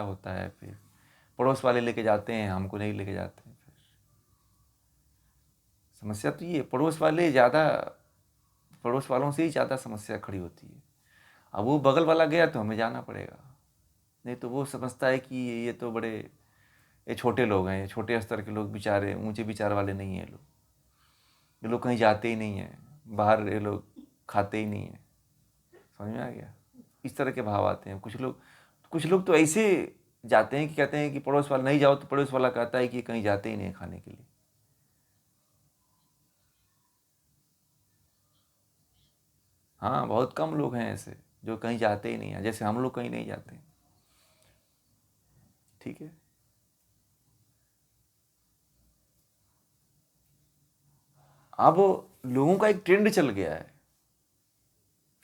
होता है, फिर पड़ोस वाले लेके जाते हैं, हमको नहीं लेके जाते हैं। फिर समस्या तो ये पड़ोस वालों से ही ज़्यादा समस्या खड़ी होती है। अब वो बगल वाला गया तो हमें जाना पड़ेगा, नहीं तो वो समझता है कि ये तो ये छोटे लोग हैं, ये छोटे स्तर के लोग, बेचारे ऊंचे विचार वाले नहीं हैं। ये लोग कहीं जाते ही नहीं हैं, बाहर ये लोग खाते ही नहीं हैं। समझ में आ गया? इस तरह के भाव आते हैं। कुछ लोग तो ऐसे जाते हैं कि कहते हैं कि पड़ोस वाला नहीं जाओ, तो पड़ोस वाला कहता है कि कहीं जाते ही नहीं है खाने के लिए। हाँ, बहुत कम लोग हैं ऐसे जो कहीं जाते ही नहीं हैं, जैसे हम लोग कहीं नहीं जाते। ठीक है। अब लोगों का एक ट्रेंड चल गया है।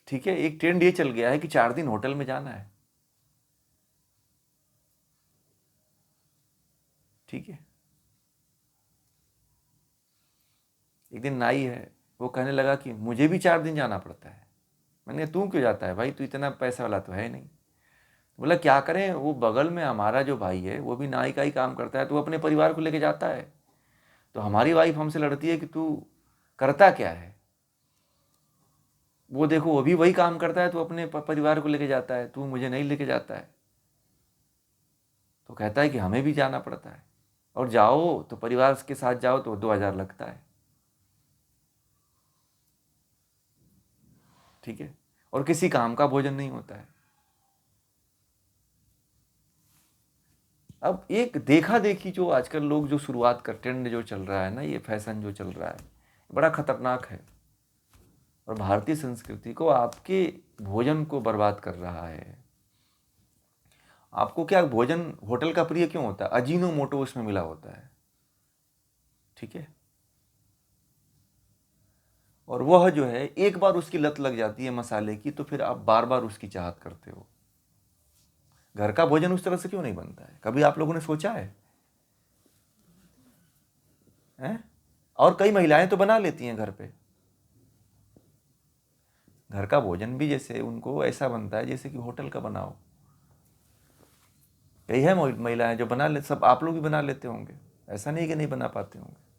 ठीक है, एक ट्रेंड ये चल गया है कि 4 दिन होटल में जाना है। ठीक है। एक दिन नाई है, वो कहने लगा कि मुझे भी 4 दिन जाना पड़ता है। मैंने कहा, तू क्यों जाता है भाई, तू इतना पैसा वाला तो है नहीं। बोला क्या करें, वो बगल में हमारा जो भाई है वो भी नाई का ही काम करता है, तो वो अपने परिवार को लेके जाता है। तो हमारी वाइफ हमसे लड़ती है कि तू करता क्या है। वो देखो, वो भी वही काम करता है, तो अपने परिवार को लेके जाता है, तू मुझे नहीं लेके जाता है। तो कहता है कि हमें भी जाना पड़ता है, और जाओ तो परिवार के साथ जाओ तो 2,000 लगता है। ठीक है। और किसी काम का भोजन नहीं होता है। अब एक देखा देखी जो आजकल लोग जो शुरुआत कर, ट्रेंड जो चल रहा है ना, ये फैशन जो चल रहा है, बड़ा खतरनाक है, और भारतीय संस्कृति को, आपके भोजन को बर्बाद कर रहा है। आपको क्या भोजन होटल का प्रिय क्यों होता है? अजीनोमोटो उसमें मिला होता है। ठीक है। और वह जो है, एक बार उसकी लत लग जाती है मसाले की, तो फिर आप बार बार उसकी चाहत करते हो। घर का भोजन उस तरह से क्यों नहीं बनता है, कभी आप लोगों ने सोचा है? हैं? और कई महिलाएं तो बना लेती हैं घर पे। घर का भोजन भी जैसे उनको ऐसा बनता है जैसे कि होटल का बनाओ। कई है महिलाएं जो बना ले, सब आप लोग भी बना लेते होंगे, ऐसा नहीं कि नहीं बना पाते होंगे।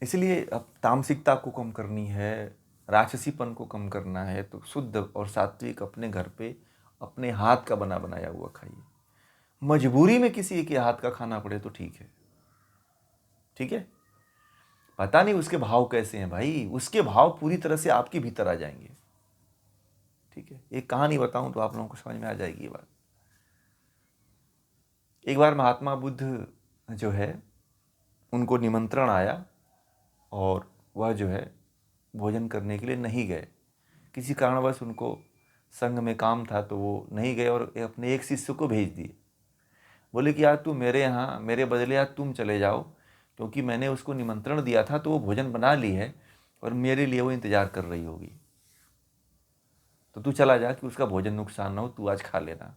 इसलिए अब तामसिकता को कम करनी है, राक्षसीपन को कम करना है, तो शुद्ध और सात्विक अपने घर पे अपने हाथ का बना बनाया हुआ खाइए। मजबूरी में किसी के हाथ का खाना पड़े तो ठीक है। ठीक है। पता नहीं उसके भाव कैसे हैं भाई, उसके भाव पूरी तरह से आपके भीतर आ जाएंगे। ठीक है। एक कहानी बताऊं तो आप लोगों को समझ में आ जाएगी ये बात। एक बार महात्मा बुद्ध जो है, उनको निमंत्रण आया, और वह जो है भोजन करने के लिए नहीं गए। किसी कारणवश उनको संघ में काम था, तो वो नहीं गए, और अपने एक शिष्य को भेज दिए। बोले कि आज तू मेरे यहाँ, मेरे बदले आज तुम चले जाओ, क्योंकि मैंने उसको निमंत्रण दिया था, तो वो भोजन बना ली है, और मेरे लिए वो इंतज़ार कर रही होगी। तो तू चला जा कि उसका भोजन नुकसान ना हो, तू आज खा लेना।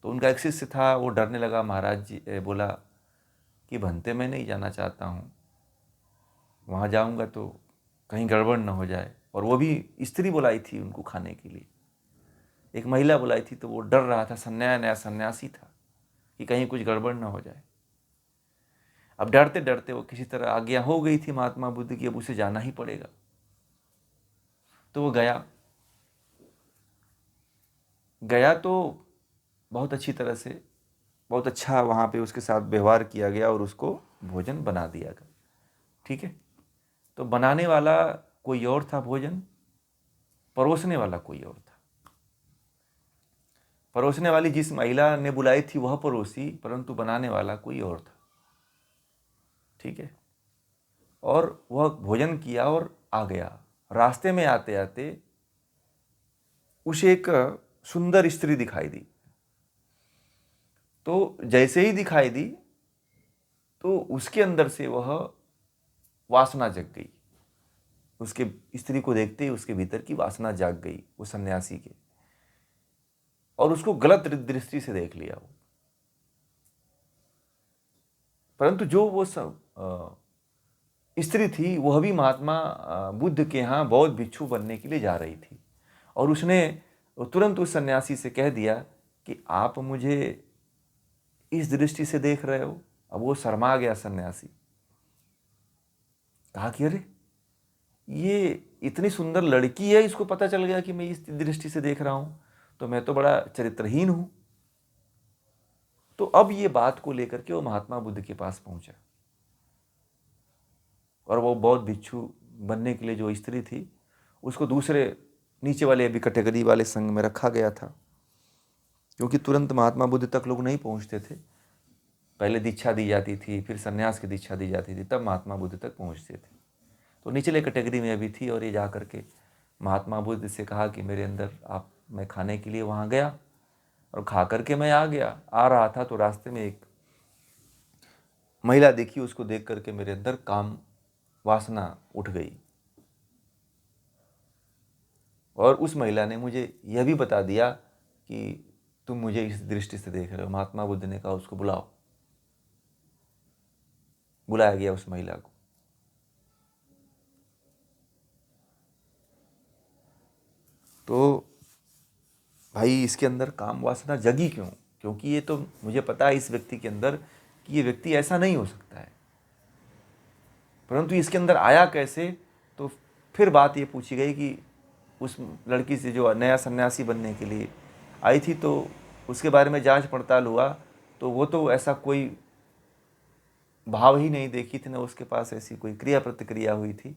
तो उनका एक शिष्य था, वो डरने लगा। महाराज जी बोला कि भंते मैं नहीं जाना चाहता हूँ, वहाँ जाऊँगा तो कहीं गड़बड़ ना हो जाए। और वो भी स्त्री बुलाई थी उनको खाने के लिए, एक महिला बुलाई थी, तो वो डर रहा था, नया नया सन्यासी था, कि कहीं कुछ गड़बड़ ना हो जाए। अब डरते डरते वो किसी तरह आज्ञा हो गई थी महात्मा बुद्ध की, अब उसे जाना ही पड़ेगा। तो वो गया। गया तो बहुत अच्छी तरह से, बहुत अच्छा वहाँ पे उसके साथ व्यवहार किया गया, और उसको भोजन बना दिया गया। ठीक है। तो बनाने वाला कोई और था भोजन, परोसने वाला कोई और था। परोसने वाली जिस महिला ने बुलाई थी वह परोसी, परंतु बनाने वाला कोई और था। ठीक है। और वह भोजन किया और आ गया। रास्ते में आते आते उसे एक सुंदर स्त्री दिखाई दी। तो जैसे ही दिखाई दी, तो उसके अंदर से वह वासना जग गई। उसके स्त्री को देखते ही उसके भीतर की वासना जाग गई उस सन्यासी के, और उसको गलत दृष्टि से देख लिया वो। परंतु जो वो सब स्त्री थी, वह भी महात्मा बुद्ध के यहाँ बौद्ध भिक्षु बनने के लिए जा रही थी। और उसने तुरंत उस सन्यासी से कह दिया कि आप मुझे इस दृष्टि से देख रहे हो। अब वो शर्मा गया सन्यासी, कहा कि अरे ये इतनी सुंदर लड़की है, इसको पता चल गया कि मैं इस दृष्टि से देख रहा हूं, तो मैं तो बड़ा चरित्रहीन हूं। तो अब ये बात को लेकर के वो महात्मा बुद्ध के पास पहुंचा, और वो बौद्ध भिक्षु बनने के लिए जो स्त्री थी उसको दूसरे नीचे वाले अभी कैटेगरी वाले संघ में रखा गया था, क्योंकि तुरंत महात्मा बुद्ध तक लोग नहीं पहुंचते थे। पहले दीक्षा दी जाती थी, फिर सन्यास की दीक्षा दी जाती थी, तब महात्मा बुद्ध तक पहुंचते थे। तो निचले कैटेगरी में अभी थी, और ये जा करके महात्मा बुद्ध से कहा कि मेरे अंदर आप, मैं खाने के लिए वहाँ गया और खा करके मैं आ गया। आ रहा था तो रास्ते में एक महिला देखी, उसको देख करके मेरे अंदर काम वासना उठ गई, और उस महिला ने मुझे यह भी बता दिया कि तुम मुझे इस दृष्टि से देख रहे हो। महात्मा बुद्ध ने कहा उसको बुलाओ। बुलाया गया उस महिला को। तो भाई इसके अंदर काम वासना जगी क्यों? क्योंकि ये तो मुझे पता है इस व्यक्ति के अंदर कि ये व्यक्ति ऐसा नहीं हो सकता है, परंतु इसके अंदर आया कैसे? तो फिर बात ये पूछी गई कि उस लड़की से जो नया सन्यासी बनने के लिए आई थी, तो उसके बारे में जांच पड़ताल हुआ, तो वो तो ऐसा कोई भाव ही नहीं देखी थी, ना उसके पास ऐसी कोई क्रिया प्रतिक्रिया हुई थी,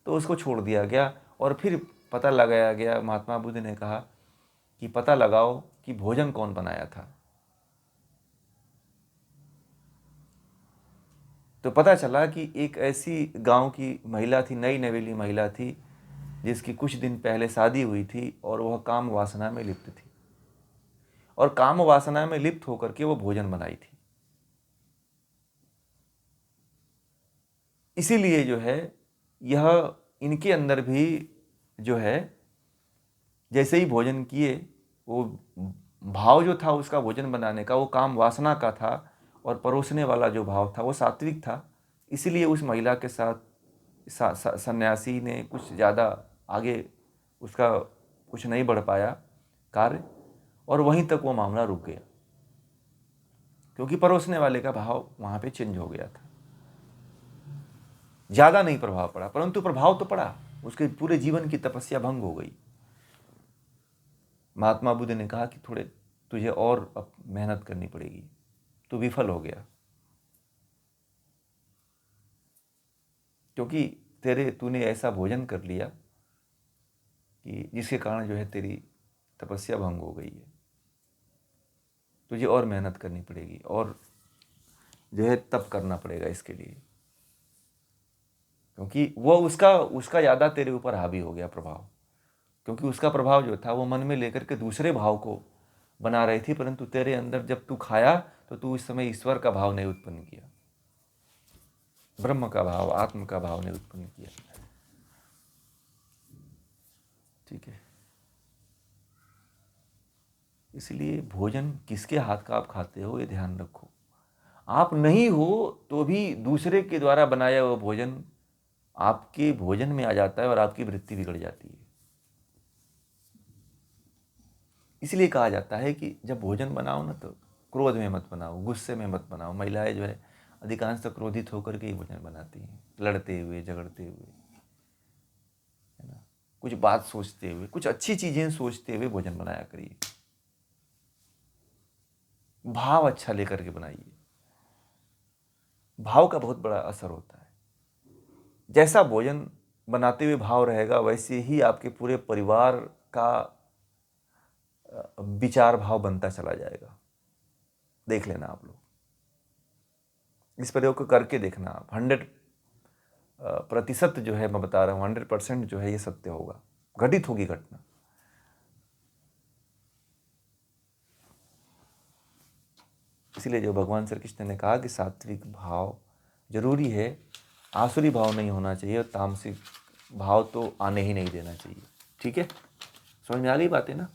तो उसको छोड़ दिया गया। और फिर पता लगाया गया, महात्मा बुद्ध ने कहा कि पता लगाओ कि भोजन कौन बनाया था। तो पता चला कि एक ऐसी गांव की महिला थी, नई नवेली महिला थी, जिसकी कुछ दिन पहले शादी हुई थी, और वह काम वासना में लिप्त थी, और काम वासना में लिप्त होकर के वो भोजन बनाई थी। इसीलिए जो है यह इनके अंदर भी जो है, जैसे ही भोजन किए, वो भाव जो था उसका भोजन बनाने का, वो काम वासना का था, और परोसने वाला जो भाव था वो सात्विक था। इसीलिए उस महिला के साथ सन्यासी ने कुछ ज़्यादा आगे उसका कुछ नहीं बढ़ पाया कार्य, और वहीं तक वो मामला रुक गया, क्योंकि परोसने वाले का भाव वहाँ पे चेंज हो गया था। ज़्यादा नहीं प्रभाव पड़ा, परंतु प्रभाव तो पड़ा, उसके पूरे जीवन की तपस्या भंग हो गई। महात्मा बुद्ध ने कहा कि थोड़े तुझे और अब मेहनत करनी पड़ेगी, तू विफल हो गया, क्योंकि तूने ऐसा भोजन कर लिया कि जिसके कारण जो है तेरी तपस्या भंग हो गई है। तुझे और मेहनत करनी पड़ेगी, और जो है तप करना पड़ेगा इसके लिए, क्योंकि वो उसका ज़्यादा तेरे ऊपर हावी हो गया प्रभाव। क्योंकि उसका प्रभाव जो था वो मन में लेकर के दूसरे भाव को बना रही थी, परंतु तेरे अंदर जब तू खाया तो तू इस समय ईश्वर का भाव नहीं उत्पन्न किया, ब्रह्म का भाव, आत्म का भाव नहीं उत्पन्न किया। ठीक है, इसलिए भोजन किसके हाथ का आप खाते हो ये ध्यान रखो। आप नहीं हो तो भी दूसरे के द्वारा बनाया हुआ भोजन आपके भोजन में आ जाता है और आपकी वृत्ति बिगड़ जाती है। इसलिए कहा जाता है कि जब भोजन बनाओ ना तो क्रोध में मत बनाओ, गुस्से में मत बनाओ। महिलाएं जो है अधिकांशतः क्रोधित होकर के ही भोजन बनाती हैं, लड़ते हुए, झगड़ते हुए, है ना, कुछ बात सोचते हुए, कुछ अच्छी चीजें सोचते हुए भोजन बनाया करिए। भाव अच्छा लेकर के बनाइए, भाव का बहुत बड़ा असर होता है। जैसा भोजन बनाते हुए भाव रहेगा, वैसे ही आपके पूरे परिवार का विचार भाव बनता चला जाएगा। देख लेना आप लोग, इस प्रयोग को करके देखना आप। 100% जो है मैं बता रहा हूँ, 100% जो है ये सत्य होगा, घटित होगी घटना। इसलिए जो भगवान श्री कृष्ण ने कहा कि सात्विक भाव जरूरी है, आसुरी भाव नहीं होना चाहिए, और तामसिक भाव तो आने ही नहीं देना चाहिए। ठीक है, समझ में आ गई बातें ना?